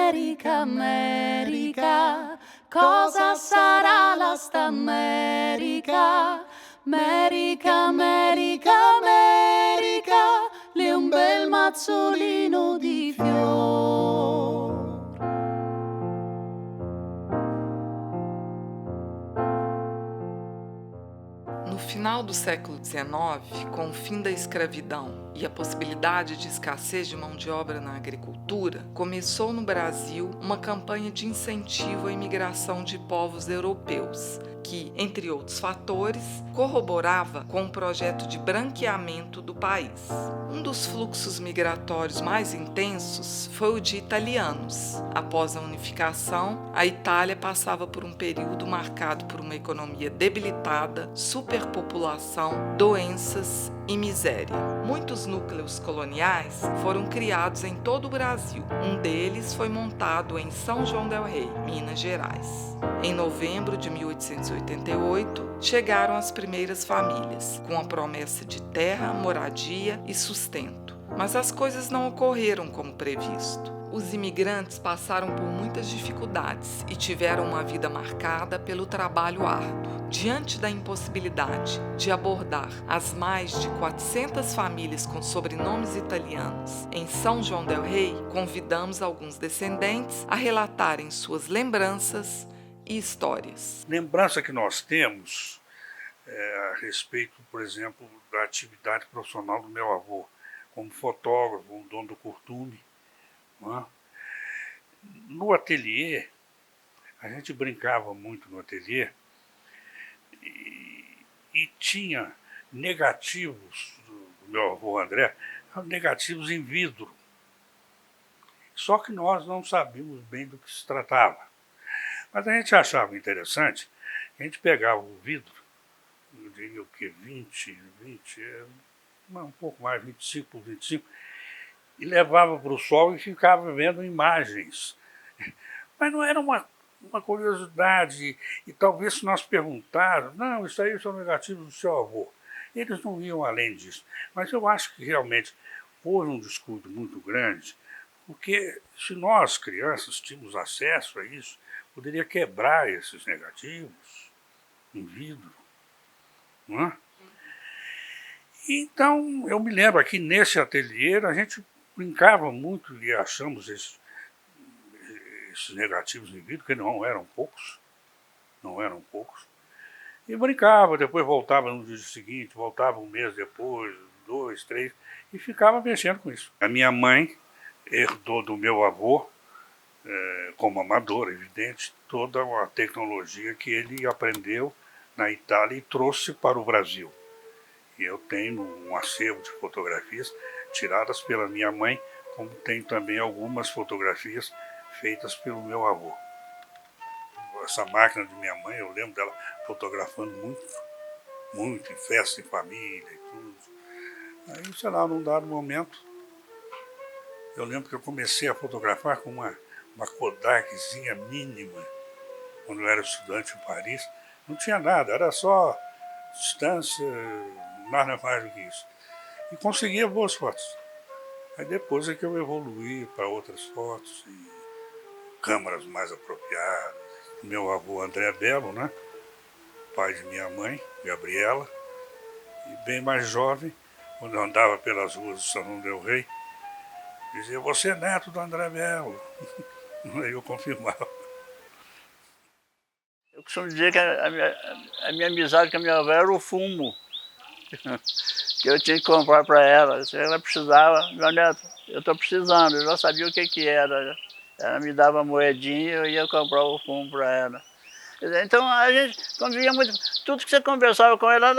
America, America, cosa sarà la sta America? America, America, America, lì un bel mazzolino di fior. No final do século XIX, com o fim da escravidão e a possibilidade de escassez de mão de obra na agricultura, começou no Brasil uma campanha de incentivo à imigração de povos europeus, que, entre outros fatores, corroborava com o projeto de branqueamento do país. Um dos fluxos migratórios mais intensos foi o de italianos. Após a unificação, a Itália passava por um período marcado por uma economia debilitada, superpopulação, doenças e miséria. Muitos núcleos coloniais foram criados em todo o Brasil. Um deles foi montado em São João del Rei, Minas Gerais. Em novembro de 1888, chegaram as primeiras famílias, com a promessa de terra, moradia e sustento. Mas as coisas não ocorreram como previsto. Os imigrantes passaram por muitas dificuldades e tiveram uma vida marcada pelo trabalho árduo. Diante da impossibilidade de abordar as mais de 400 famílias com sobrenomes italianos em São João del Rei, convidamos alguns descendentes a relatarem suas lembranças e histórias. Lembrança que nós temos a respeito, por exemplo, da atividade profissional do meu avô, como fotógrafo, um dono do curtume. No ateliê, a gente brincava muito no ateliê e tinha negativos do meu avô André, negativos em vidro. Só que nós não sabíamos bem do que se tratava. Mas a gente achava interessante, a gente pegava o vidro, eu diria o que, 20, um pouco mais, 25 por 25, e levava para o sol e ficava vendo imagens. Mas não era uma curiosidade, e talvez se nós perguntarmos, não, isso aí são negativos do seu avô. Eles não iam além disso. Mas eu acho que realmente houve um descuido muito grande, porque se nós, crianças, tínhamos acesso a isso, poderia quebrar esses negativos em vidro. Não é? Então, eu me lembro aqui nesse ateliê, a gente brincava muito e achamos esses negativos em vidro, que não eram poucos, e brincava, depois voltava no dia seguinte, voltava um mês depois, 2, 3, e ficava mexendo com isso. A minha mãe herdou do meu avô, como amador, evidente, toda a tecnologia que ele aprendeu na Itália e trouxe para o Brasil. E eu tenho um acervo de fotografias tiradas pela minha mãe, como tenho também algumas fotografias feitas pelo meu avô. Essa máquina de minha mãe, eu lembro dela fotografando muito, em festa, em família e tudo. Aí, sei lá, num dado momento, eu lembro que eu comecei a fotografar com uma Kodakzinha mínima, quando eu era estudante em Paris. Não tinha nada, era só distância, nada mais do que isso. E conseguia boas fotos. Aí depois é que eu evoluí para outras fotos, e câmeras mais apropriadas. Meu avô André Belo, né? Pai de minha mãe, Gabriela, e bem mais jovem, quando eu andava pelas ruas de São João del Rei, dizia, você é neto do André Belo. Aí eu confirmava. Eu costumo dizer que a minha amizade com a minha avó era o fumo, que eu tinha que comprar para ela. Se ela precisava, meu neto, eu estou precisando, eu já sabia o que era. Ela me dava moedinha e eu ia comprar o fumo para ela. Então a gente convivia muito, tudo que você conversava com ela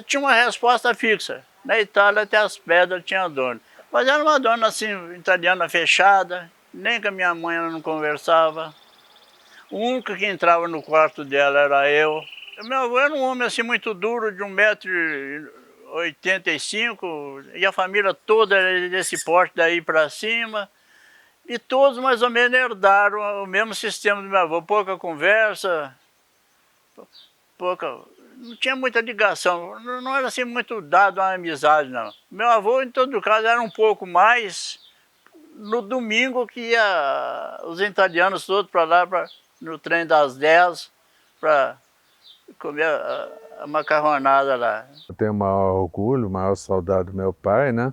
tinha uma resposta fixa. Na Itália até as pedras tinha dono. Mas era uma dona assim, italiana fechada, nem com a minha mãe ela não conversava. O único que entrava no quarto dela era eu. Meu avô era um homem assim muito duro, de 1,85 m, e a família toda era desse porte daí para cima. E todos mais ou menos herdaram o mesmo sistema do meu avô, pouca conversa, não tinha muita ligação, não era assim muito dado à amizade não. Meu avô em todo caso era um pouco mais, no domingo que ia os italianos todos para lá, no trem das 10, para comer a macarronada lá. Eu tenho o maior orgulho, o maior saudade do meu pai, né?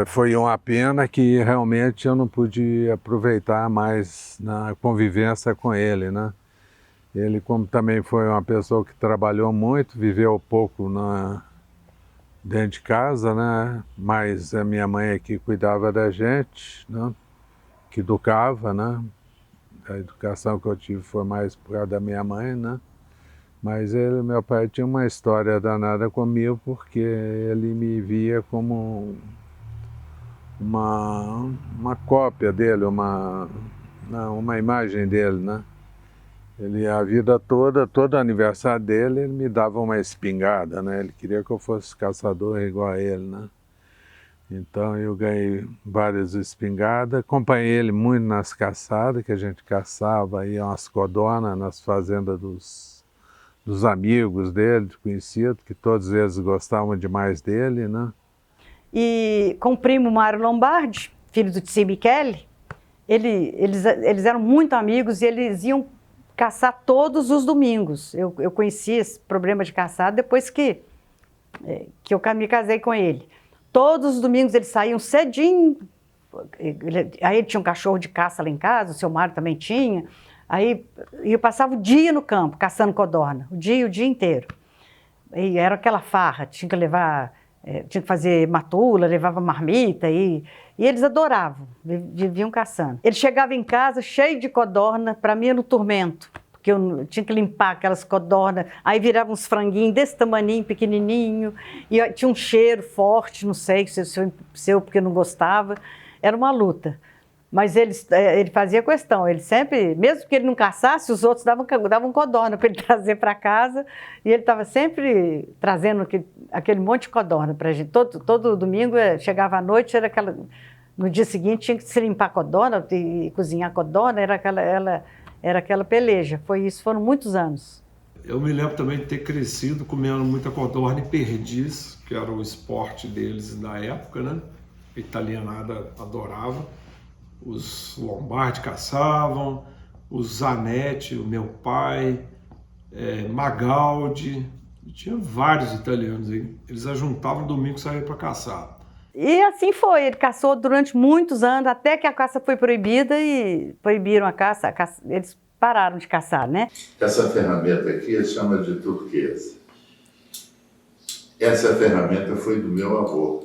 Foi uma pena que realmente eu não pude aproveitar mais na convivência com ele, né? Ele, como também foi uma pessoa que trabalhou muito, viveu pouco dentro de casa, né? Mas a minha mãe aqui cuidava da gente, né? Que educava, né? A educação que eu tive foi mais por causa da minha mãe, né? Mas meu pai tinha uma história danada comigo porque ele me via como uma cópia dele, uma imagem dele, né? Ele, a vida toda, todo aniversário dele, ele me dava uma espingarda, né? Ele queria que eu fosse caçador igual a ele, né? Então eu ganhei várias espingardas, acompanhei ele muito nas caçadas, que a gente caçava aí umas codornas nas fazendas dos amigos dele, conhecidos, que todos eles gostavam demais dele, né? E com o primo Mário Lombardi, filho do Tsi Michele, eles eram muito amigos e eles iam caçar todos os domingos. Eu conheci esse problema de caçar depois que eu me casei com ele. Todos os domingos eles saíam cedinho, aí ele tinha um cachorro de caça lá em casa, o seu Mário também tinha, aí eu passava o dia no campo caçando codorna, o dia inteiro. E era aquela farra, tinha que levar, tinha que fazer matula, levava marmita, e eles adoravam, viviam caçando. Ele chegava em casa cheio de codorna, para mim era um tormento, porque eu tinha que limpar aquelas codornas, aí virava uns franguinhos desse tamaninho, pequenininho, e tinha um cheiro forte, não sei se eu porque não gostava, era uma luta. Mas ele fazia questão, ele sempre, mesmo que ele não caçasse, os outros davam codorna para ele trazer para casa, e ele estava sempre trazendo aquele monte de codorna para a gente. Todo domingo, chegava à noite, no dia seguinte tinha que se limpar a codorna e cozinhar a codorna, era aquela peleja. Foram muitos anos. Eu me lembro também de ter crescido comendo muita codorna e perdiz, que era o esporte deles na época, né? A italianada adorava. Os Lombardi caçavam, os Zanetti, o meu pai, Magaldi, tinha vários italianos aí. Eles ajuntavam no domingo e saíam para caçar. E assim foi, ele caçou durante muitos anos, até que a caça foi proibida e proibiram a caça, eles pararam de caçar, né? Essa ferramenta aqui chama de turquesa. Essa ferramenta foi do meu avô.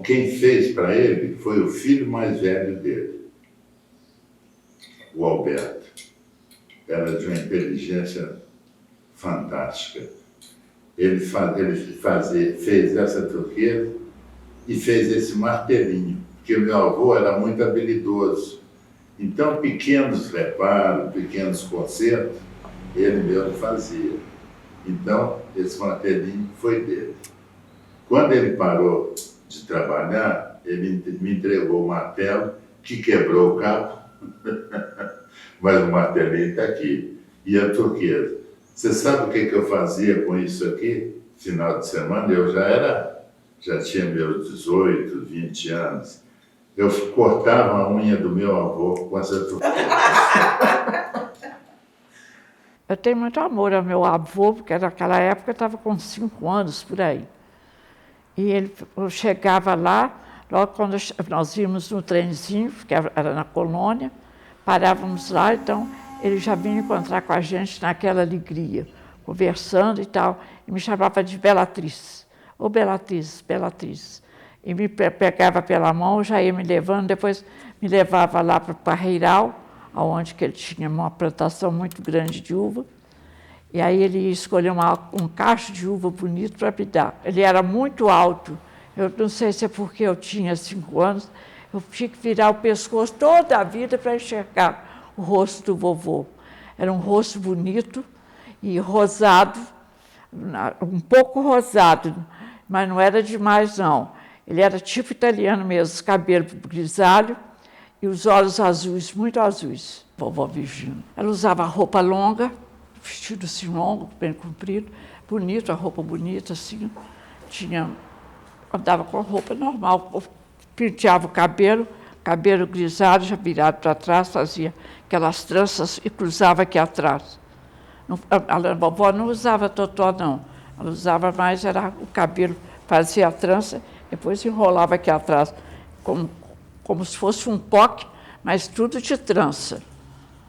Quem fez para ele foi o filho mais velho dele, o Alberto. Era de uma inteligência fantástica. Ele fez essa turquesa e fez esse martelinho, porque o meu avô era muito habilidoso. Então, pequenos reparos, pequenos consertos, ele mesmo fazia. Então, esse martelinho foi dele. Quando ele parou de trabalhar, ele me entregou o martelo, que quebrou o cabo, mas o martelinho está aqui. E a turquesa. Você sabe o que eu fazia com isso aqui? Final de semana, eu já tinha meus 18, 20 anos. Eu cortava a unha do meu avô com essa turquesa. Eu tenho muito amor ao meu avô, porque naquela época eu estava com 5 anos por aí. E eu chegava lá, logo quando nós íamos no trenzinho, que era na colônia, parávamos lá, então ele já vinha encontrar com a gente naquela alegria, conversando e tal, e me chamava de Belatriz. Ô Belatriz, Belatriz. E me pegava pela mão, já ia me levando, depois me levava lá para o Parreiral, onde ele tinha uma plantação muito grande de uva. E aí ele escolheu um cacho de uva bonito para me dar. Ele era muito alto. Eu não sei se é porque eu tinha 5 anos, eu tinha que virar o pescoço toda a vida para enxergar o rosto do vovô. Era um rosto bonito e rosado, um pouco rosado, mas não era demais, não. Ele era tipo italiano mesmo, cabelo grisalho e os olhos azuis, muito azuis. Vovó Virgínia. Ela usava roupa longa, vestido assim longo, bem comprido, bonito, a roupa bonita assim, andava com roupa normal, penteava o cabelo grisalho, já virado para trás, fazia aquelas tranças e cruzava aqui atrás. A vovó não usava totó, não. Ela usava mais, era o cabelo, fazia a trança, depois enrolava aqui atrás, como se fosse um coque, mas tudo de trança.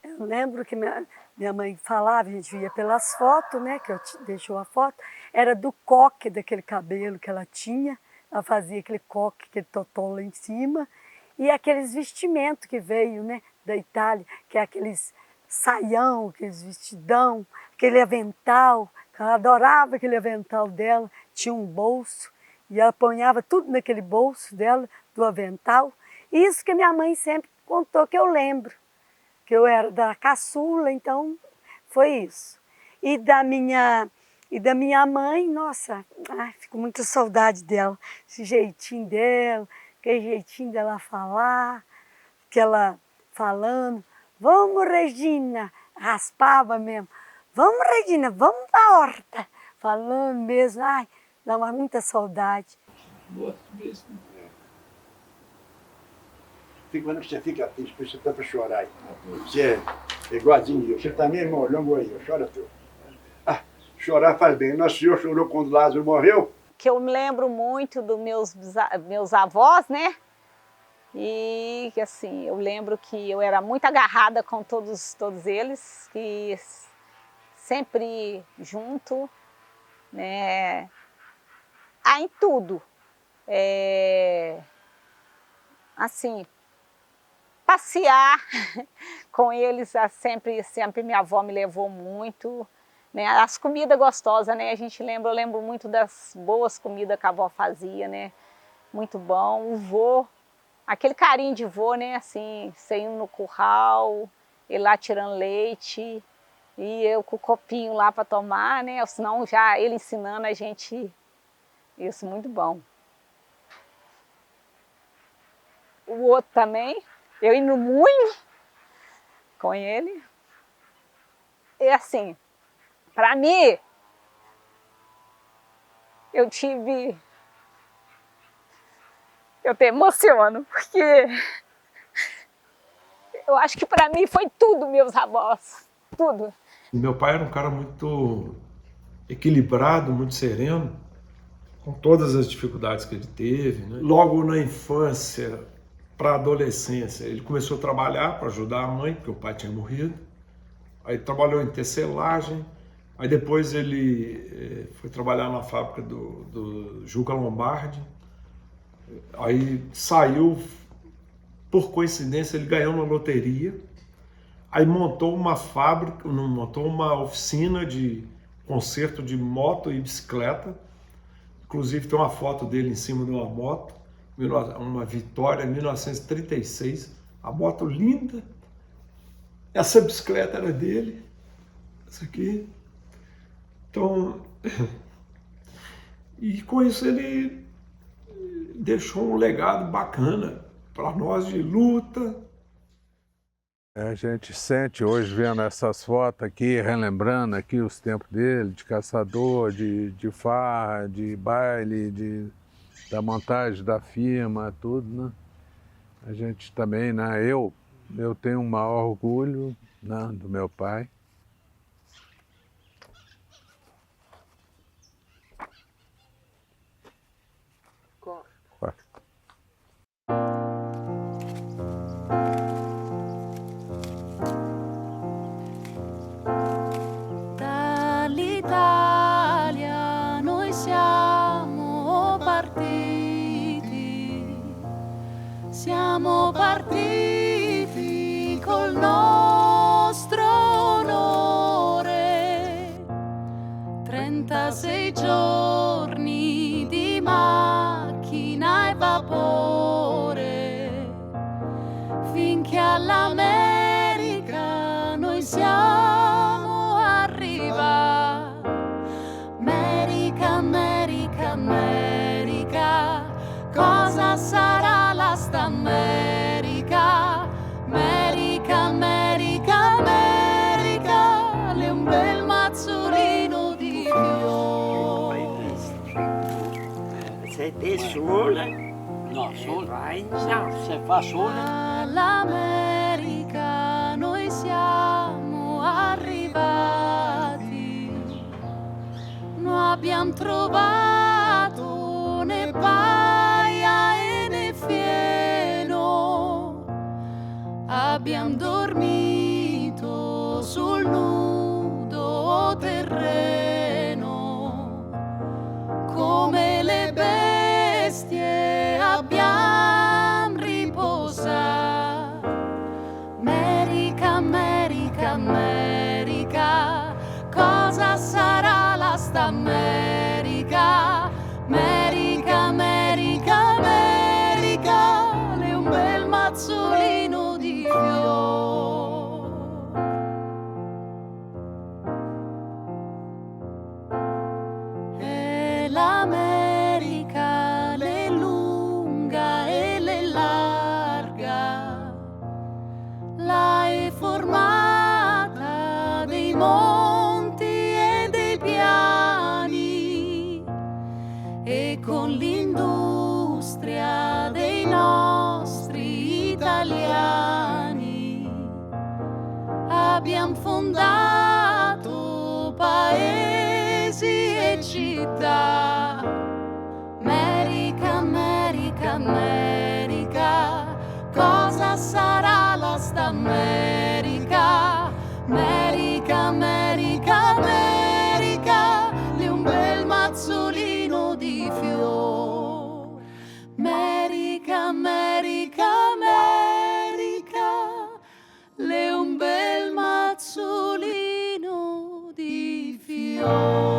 Eu lembro que minha mãe falava, a gente via pelas fotos, né, que eu deixou a foto, era do coque daquele cabelo que ela tinha, ela fazia aquele coque, aquele totó lá em cima, e aqueles vestimentos que veio, né, da Itália, que é aqueles saião, aqueles vestidão, aquele avental, ela adorava aquele avental dela, tinha um bolso, e ela ponhava tudo naquele bolso dela, do avental. Isso que minha mãe sempre contou, que eu lembro, que eu era da caçula, então foi isso. E da minha mãe, nossa, fico muito saudade dela, esse jeitinho dela, aquele jeitinho dela falar, que ela falando, vamos Regina, raspava mesmo, vamos Regina, vamos para a horta, falando mesmo, ai, dá muita saudade. Boa, mesmo. Quando você fica triste, você está para chorar aí. Você é igualzinho eu. Você também, irmão, longo aí, chora tu. Chorar faz bem. Nosso Senhor chorou quando Lázaro morreu. Que eu me lembro muito dos meus avós, né? E assim, eu lembro que eu era muito agarrada com todos eles, que sempre junto, né? Em tudo. Assim, passear com eles, sempre minha avó me levou muito, né? As comidas gostosas, né? Eu lembro muito das boas comidas que a avó fazia, né? Muito bom. O vô, aquele carinho de vô, né? Assim, você indo no curral, ele lá tirando leite, e eu com o copinho lá para tomar, né? Senão já ele ensinando a gente, isso, muito bom. O outro também, eu indo no moinho com ele. E assim, para mim, eu até emociono, porque eu acho que para mim foi tudo meus avós, tudo. Meu pai era um cara muito equilibrado, muito sereno, com todas as dificuldades que ele teve, né? Logo na infância, para a adolescência, ele começou a trabalhar para ajudar a mãe, porque o pai tinha morrido. Aí trabalhou em tecelagem. Aí depois ele foi trabalhar na fábrica do Juca Lombardi. Aí saiu, por coincidência, ele ganhou uma loteria. Aí montou uma fábrica, montou uma oficina de conserto de moto e bicicleta. Inclusive tem uma foto dele em cima de uma moto, uma Vitória 1936, a moto linda. Essa bicicleta era dele, essa aqui. Então, e com isso ele deixou um legado bacana para nós de luta. A gente sente hoje, vendo essas fotos aqui, relembrando aqui os tempos dele, de caçador, de farra, de baile, da montagem da firma, tudo, né? A gente também, né? Eu tenho um maior orgulho, né, do meu pai. Dall'Italia noi siamo partiti col nostro onore, 36 giorni di macchina e vapore, finché all'America noi siamo arrivati. America, America, America, cosa sarà la sta America? America, America, America, le un bel mazzolino di fiori. Siete sola? No, sola. Vai. Se fa sole. All'America noi siamo arrivati, non abbiamo trovato né paia e né fieno, abbiamo dormito sul nudo terreno, come le bestie abbiamo riposato. America, America, America, cosa sarà la sta America? America, America, America, è un bel mazzolino di fiori. E l'America l'è lunga e l'è larga, l'hai formata dei monti e dei piani, e con l'industria dei nostri italiani abbiamo fondato paesi e città. America, America, America, cosa sarà la sta America? America, America, America, è un bel mazzolino di fiori. America, America, America, è un bel mazzolino di fiori.